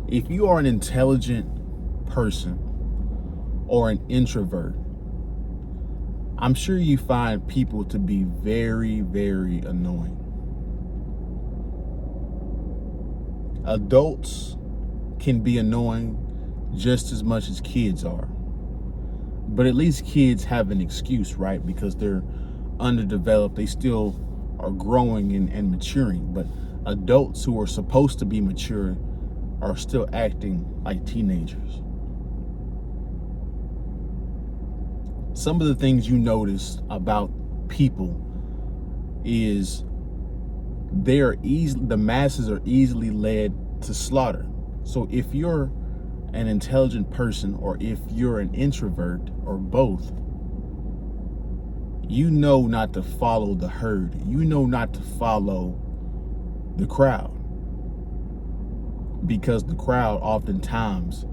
If you are an intelligent person or an introvert, I'm sure you find people to be very, very annoying. Adults can be annoying just as much as kids are. But at least kids have an excuse, right? Because they're underdeveloped. They still are growing and maturing. But adults who are supposed to be mature are still acting like teenagers. Some of the things you notice about people is the masses are easily led to slaughter. So if you're an intelligent person or if you're an introvert or both, you know not to follow the herd. You know not to follow the crowd, because the crowd oftentimes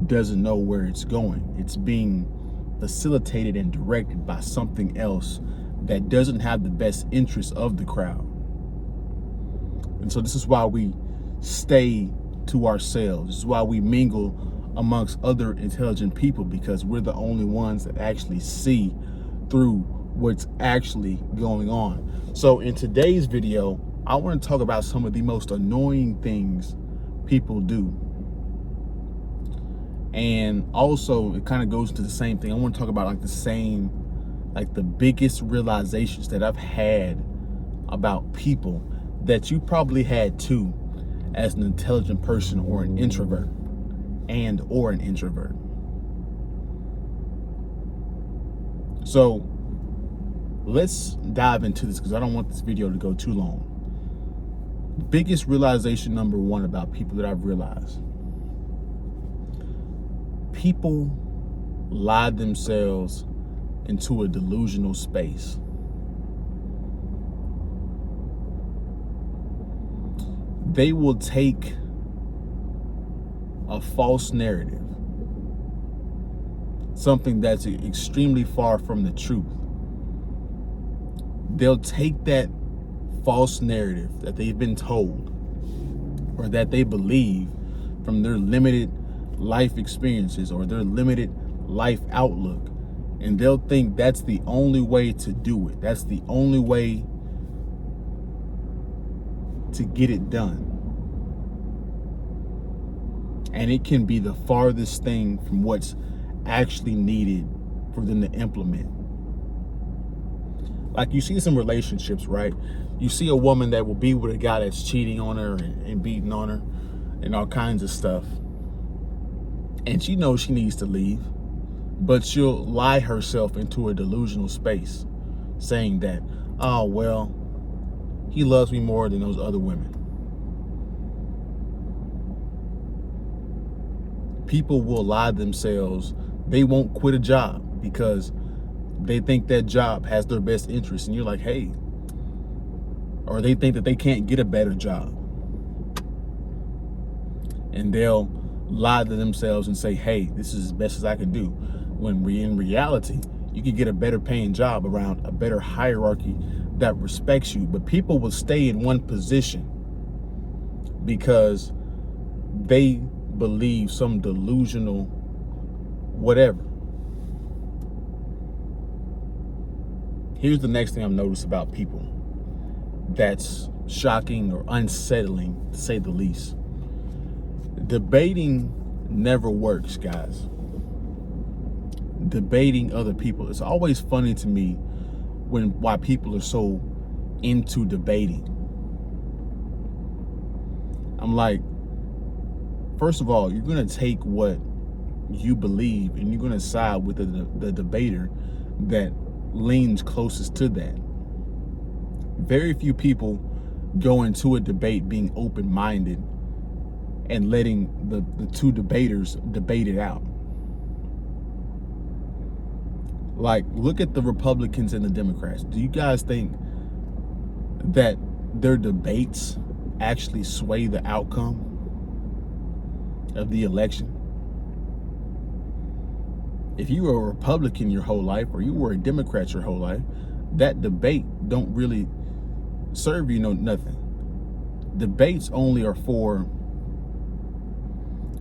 doesn't know where it's going. It's being facilitated and directed by something else that doesn't have the best interest of the crowd. And so this is why we stay to ourselves. This is why we mingle amongst other intelligent people, because we're the only ones that actually see through what's actually going on. So in today's video, I want to talk about some of the most annoying things people do. And also it kind of goes to the same thing. I want to talk about the biggest realizations that I've had about people that you probably had too as an intelligent person or an introvert or an introvert. So let's dive into this because I don't want this video to go too long. Biggest realization number one about people that I've realized: people lie themselves into a delusional space. They will take a false narrative, something that's extremely far from the truth. They'll take that false narrative that they've been told or that they believe from their limited life experiences or their limited life outlook, and they'll think that's the only way to do it. That's the only way to get it done. And it can be the farthest thing from what's actually needed for them to implement. Like you see some relationships, right? You see a woman that will be with a guy that's cheating on her and beating on her and all kinds of stuff. And she knows she needs to leave, but she'll lie herself into a delusional space, saying that, oh, well, he loves me more than those other women. People will lie themselves. They won't quit a job because they think that job has their best interest. And you're like, hey, or they think that they can't get a better job. And they'll lie to themselves and say, hey, this is as best as I can do. When in reality, you can get a better paying job around a better hierarchy that respects you. But people will stay in one position because they believe some delusional whatever. Here's the next thing I've noticed about people that's shocking or unsettling, to say the least. Debating never works, guys. Debating other people. It's always funny to me why people are so into debating. I'm like, first of all, you're going to take what you believe and you're going to side with the debater that leans closest to that. Very few people go into a debate being open-minded and letting the two debaters debate it out. Like, look at the Republicans and the Democrats. Do you guys think that their debates actually sway the outcome of the election? If you were a Republican your whole life or you were a Democrat your whole life, that debate don't really serve you nothing. Debates only are for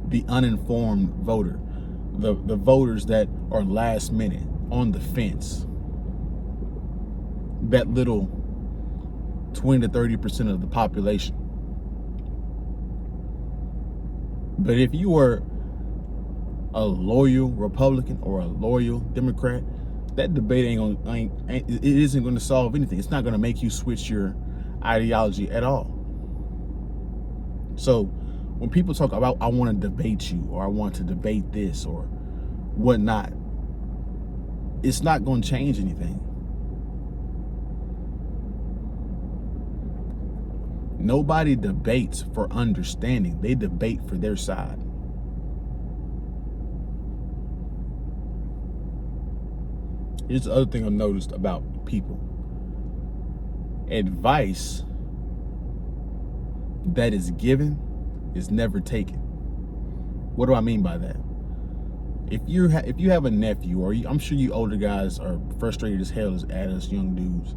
the uninformed voter, the voters that are last minute on the fence, that little 20 to 30% of the population. But if you were a loyal Republican or a loyal Democrat, that debate it isn't going to solve anything. It's not going to make you switch your ideology at all. So when people talk about, I want to debate you, or I want to debate this or whatnot, it's not going to change anything. Nobody debates for understanding. They debate for their side. Here's the other thing I've noticed about people. Advice that is given is never taken. What do I mean by that? If you have a nephew, or I'm sure you older guys are frustrated as hell at us young dudes,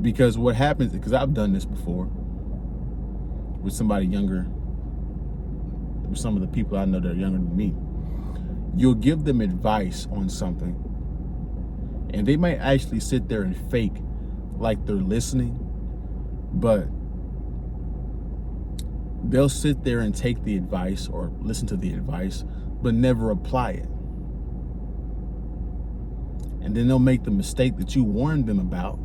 because what happens, because I've done this before with somebody younger, with some of the people I know that are younger than me, you'll give them advice on something, and they might actually sit there and fake like they're listening, but they'll sit there and take the advice or listen to the advice, but never apply it. And then they'll make the mistake that you warned them about.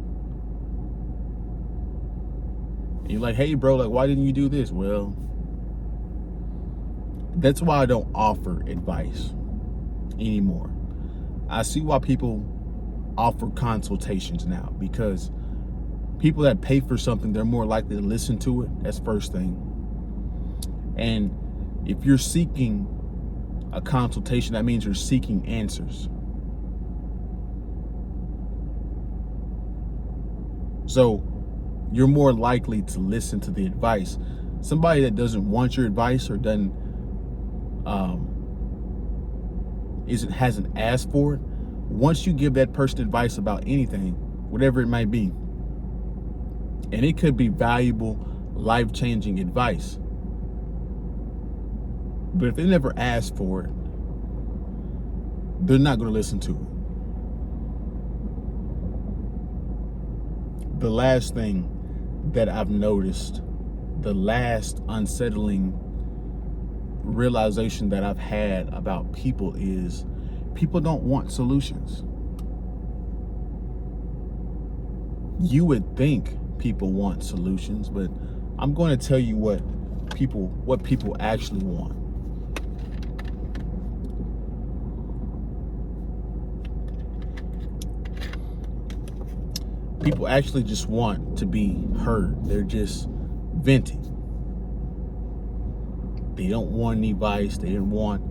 And you're like, hey bro, like, why didn't you do this? Well, that's why I don't offer advice anymore. I see why people offer consultations now, because people that pay for something, they're more likely to listen to it. That's first thing. And if you're seeking a consultation, that means you're seeking answers. So you're more likely to listen to the advice. Somebody that doesn't want your advice or hasn't asked for it, once you give that person advice about anything, whatever it might be, and it could be valuable, life-changing advice, but if they never ask for it, they're not going to listen to it. The last thing that I've noticed, the last unsettling realization that I've had about people is people don't want solutions. You would think people want solutions, but I'm going to tell you what people actually want. People actually just want to be heard. They're just venting. They don't want any advice. They don't want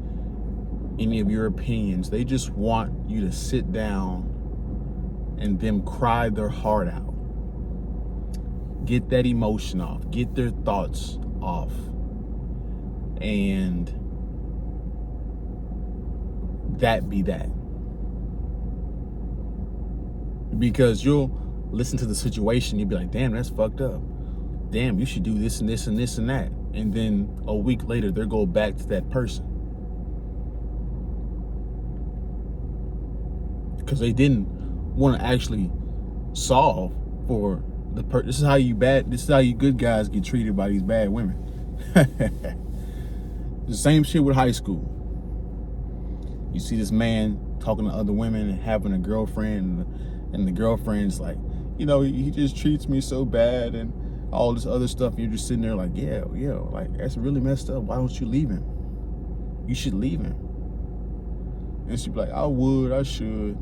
any of your opinions. They just want you to sit down and them cry their heart out. Get that emotion off. Get their thoughts off. And that be that. Because you'll listen to the situation, you'll be like, damn, that's fucked up. Damn, you should do this and this and this and that. And then a week later, they'll go back to that person. Because they didn't want to actually solve for the person. This is how you good guys get treated by these bad women. The same shit with high school. You see this man talking to other women and having a girlfriend, and the girlfriend's like, you know, he just treats me so bad and all this other stuff. And you're just sitting there like, yeah, like, that's really messed up. Why don't you leave him? You should leave him. And she'd be like, I would, I should.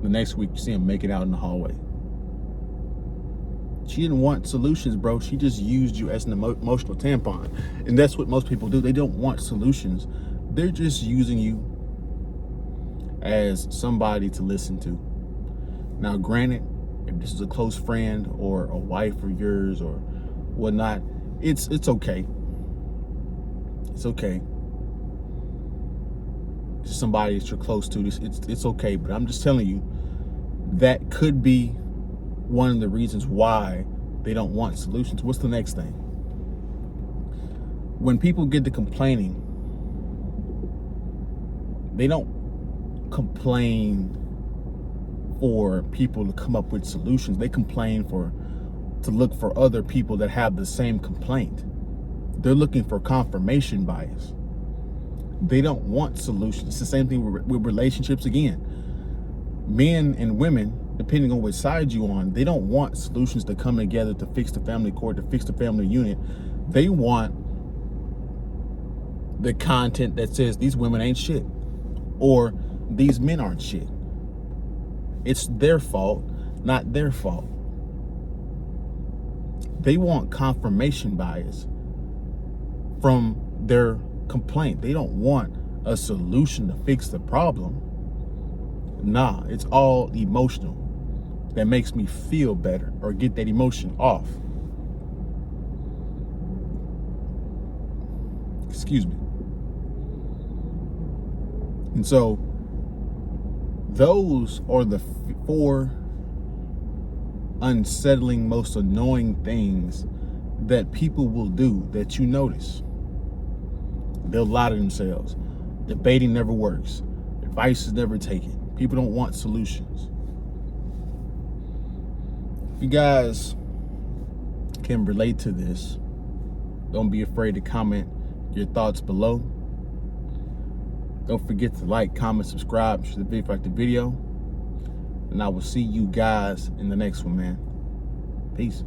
The next week, you see him making out in the hallway. She didn't want solutions, bro. She just used you as an emotional tampon. And that's what most people do. They don't want solutions. They're just using you as somebody to listen to. Now, granted, if this is a close friend or a wife of yours or whatnot, it's okay. It's okay. It's somebody that you're close to. It's okay. But I'm just telling you, that could be one of the reasons why they don't want solutions. What's the next thing? when people get to complaining, they don't complain for people to come up with solutions. They complain to look for other people that have the same complaint. They're looking for confirmation bias. They don't want solutions. It's the same thing with relationships again. Men and women, depending on which side you're on, they don't want solutions to come together to fix the family court, to fix the family unit. They want the content that says these women ain't shit or these men aren't shit. It's their fault, not their fault. They want confirmation bias from their complaint. They don't want a solution to fix the problem. Nah, it's all emotional. That makes me feel better or get that emotion off. Excuse me. And so those are the 4 unsettling, most annoying things that people will do that you notice. They'll lie to themselves. Debating never works. Advice is never taken. People don't want solutions. If you guys can relate to this, don't be afraid to comment your thoughts below. Don't forget to like, comment, subscribe, share the video if you like the video. And I will see you guys in the next one, man. Peace.